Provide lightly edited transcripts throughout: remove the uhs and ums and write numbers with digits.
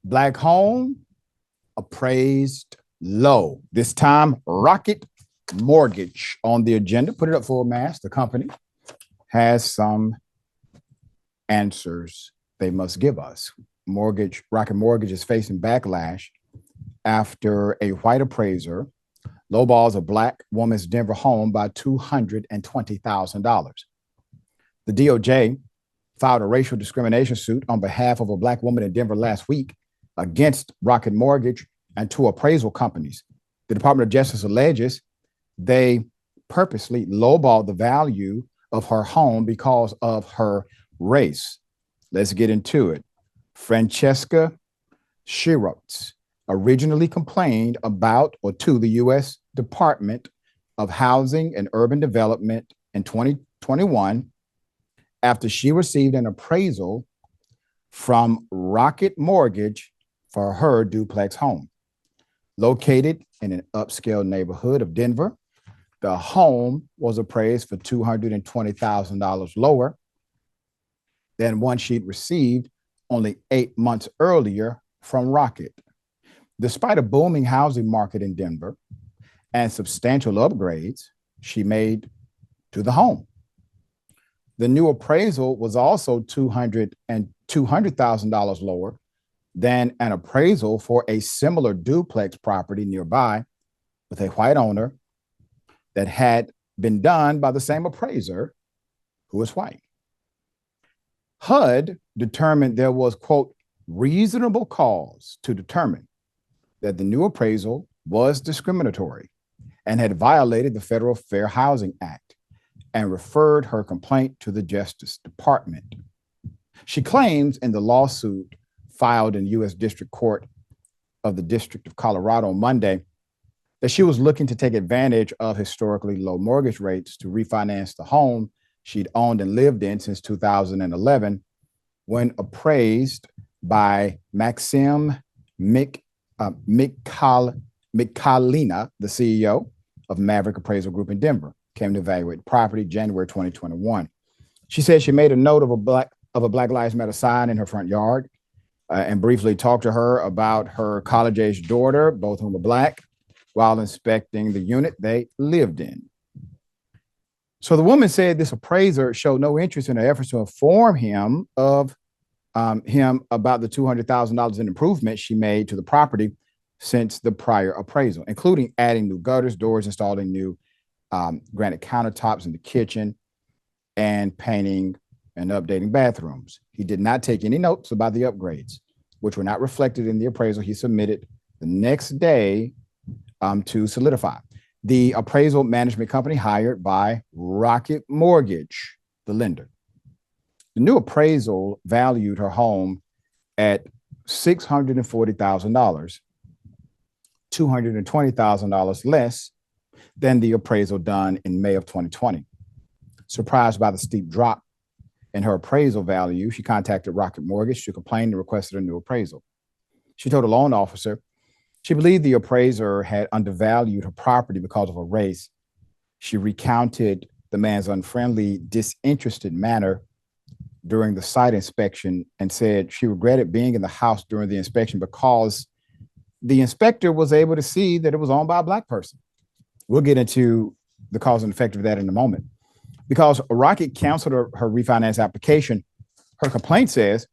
Black home appraised low. This time, Rocket Mortgage on the agenda. Put it up full mass. The company has some answers they must give us. Rocket Mortgage is facing backlash after a white appraiser lowballs a black woman's Denver home by $220,000. The DOJ filed a racial discrimination suit on behalf of a black woman in Denver last week against Rocket Mortgage and two appraisal companies. The Department of Justice alleges they purposely lowballed the value of her home because of her race. Let's get into it. Francesca Cheroutes originally complained about or to the U.S. Department of Housing and Urban Development in 2021 after she received an appraisal from Rocket Mortgage for her duplex home. Located in an upscale neighborhood of Denver, the home was appraised for $220,000 lower than one she'd received only 8 months earlier from Rocket. Despite a booming housing market in Denver and substantial upgrades she made to the home, the new appraisal was also $200,000 lower than an appraisal for a similar duplex property nearby with a white owner that had been done by the same appraiser who is white. HUD determined there was, quote, reasonable cause to determine that the new appraisal was discriminatory and had violated the Federal Fair Housing Act and referred her complaint to the Justice Department. She claims in the lawsuit filed in U.S. District Court of the District of Colorado on Monday that she was looking to take advantage of historically low mortgage rates to refinance the home she'd owned and lived in since 2011 when appraised by Maxim Michalina, the CEO of Maverick Appraisal Group in Denver, came to evaluate the property January 2021. She said she made a note of a Black Lives Matter sign in her front yard and briefly talked to her about her college-age daughter, both of whom were Black, while inspecting the unit they lived in. So the woman said this appraiser showed no interest in her efforts to inform him about the $200,000 in improvements she made to the property since the prior appraisal, including adding new gutters, doors, installing new granite countertops in the kitchen, and painting and updating bathrooms. He did not take any notes about the upgrades, which were not reflected in the appraisal he submitted the next day to solidify. The appraisal management company hired by Rocket Mortgage, the lender. The new appraisal valued her home at $640,000, $220,000 less than the appraisal done in May of 2020. Surprised by the steep drop in her appraisal value, she contacted Rocket Mortgage to complain and requested a new appraisal. She told a loan officer she believed the appraiser had undervalued her property because of her race. She recounted the man's unfriendly, disinterested manner during the site inspection and said she regretted being in the house during the inspection because the inspector was able to see that it was owned by a Black person. We'll get into the cause and effect of that in a moment. Because Rocket canceled her refinance application, her complaint says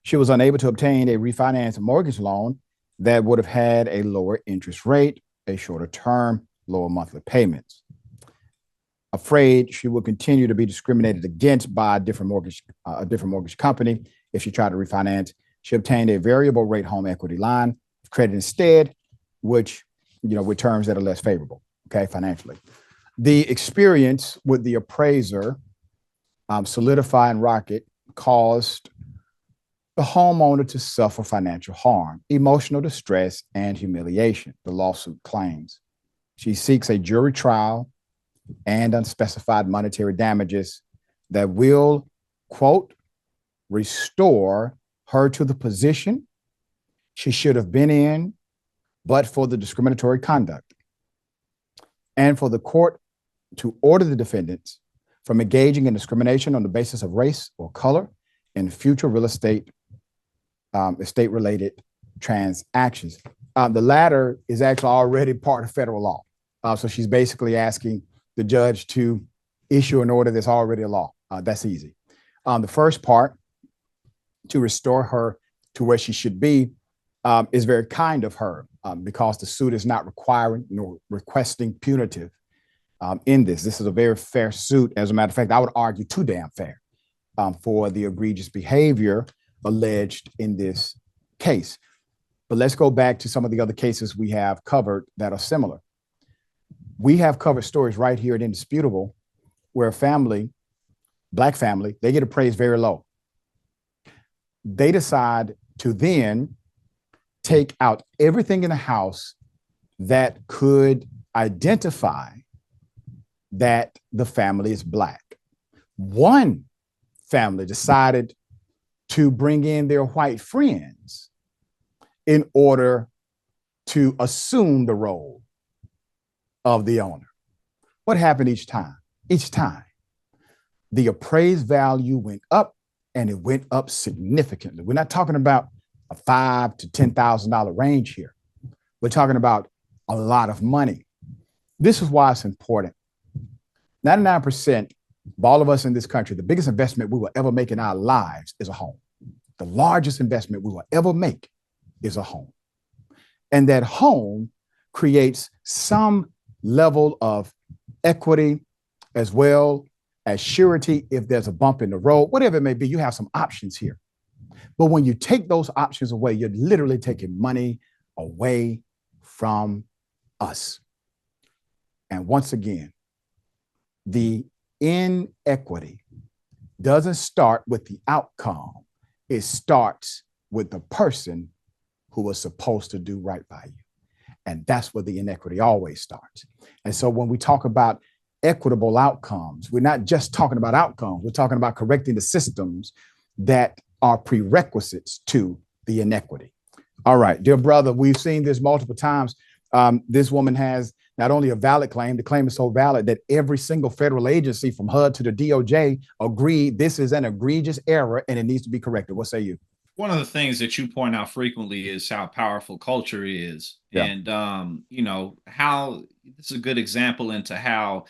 she was unable to obtain a refinance mortgage loan that would have had a lower interest rate, a shorter term, lower monthly payments. Afraid she would continue to be discriminated against by a different mortgage company if she tried to refinance, she obtained a variable rate home equity line of credit instead, which, with terms that are less favorable, financially. The experience with the appraiser solidifying Rocket caused the homeowner to suffer financial harm, emotional distress, and humiliation, the lawsuit claims. She seeks a jury trial and unspecified monetary damages that will, quote, restore her to the position she should have been in, but for the discriminatory conduct, and for the court to order the defendants from engaging in discrimination on the basis of race or color in future real estate, estate-related transactions. The latter is actually already part of federal law. So she's basically asking the judge to issue an order that's already a law. That's easy. The first part, to restore her to where she should be, is very kind of her, because the suit is not requiring nor requesting punitive in this. This is a very fair suit. As a matter of fact, I would argue too damn fair for the egregious behavior alleged in this case. But let's go back to some of the other cases we have covered that are similar. We have covered stories right here at Indisputable where a family, Black family, they get appraised very low. They decide to then take out everything in the house that could identify that the family is Black. One family decided to bring in their white friends in order to assume the role of the owner. What happened each time? Each time, the appraised value went up, and it went up significantly. We're not talking about a $5,000 to $10,000 range here. We're talking about a lot of money. This is why it's important. 99% of all of us in this country, the biggest investment we will ever make in our lives is a home. The largest investment we will ever make is a home. And that home creates some level of equity as well as surety if there's a bump in the road, whatever it may be. You have some options here. But when you take those options away, you're literally taking money away from us. And once again, the inequity doesn't start with the outcome. It starts with the person who was supposed to do right by you. And that's where the inequity always starts. And so when we talk about equitable outcomes, we're not just talking about outcomes. We're talking about correcting the systems that are prerequisites to the inequity. All right, dear brother, we've seen this multiple times. This woman has not only a valid claim, the claim is so valid that every single federal agency from HUD to the DOJ agreed this is an egregious error and it needs to be corrected. What say you? One of the things that you point out frequently is how powerful culture is. Yeah. And you know, how this is a good example into how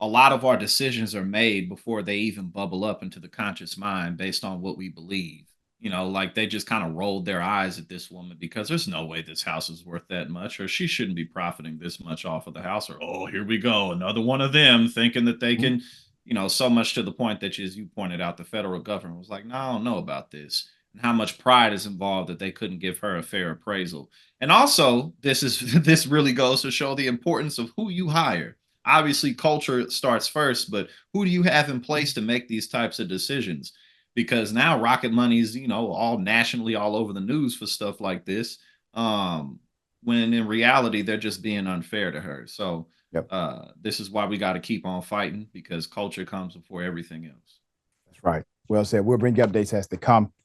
a lot of our decisions are made before they even bubble up into the conscious mind based on what we believe. You know, like they just kind of rolled their eyes at this woman because there's no way this house is worth that much, or she shouldn't be profiting this much off of the house, or oh, here we go, another one of them thinking that they can, you know, so much to the point that, as you pointed out, the federal government was like, no, I don't know about this, and how much pride is involved that they couldn't give her a fair appraisal. And also, this really goes to show the importance of who you hire. Obviously, culture starts first, but who do you have in place to make these types of decisions? Because now Rocket Money's, you know, all nationally, all over the news for stuff like this. When in reality, they're just being unfair to her. So Yep. this is why we got to keep on fighting, because culture comes before everything else. That's right. Well said. We'll bring you updates as they come.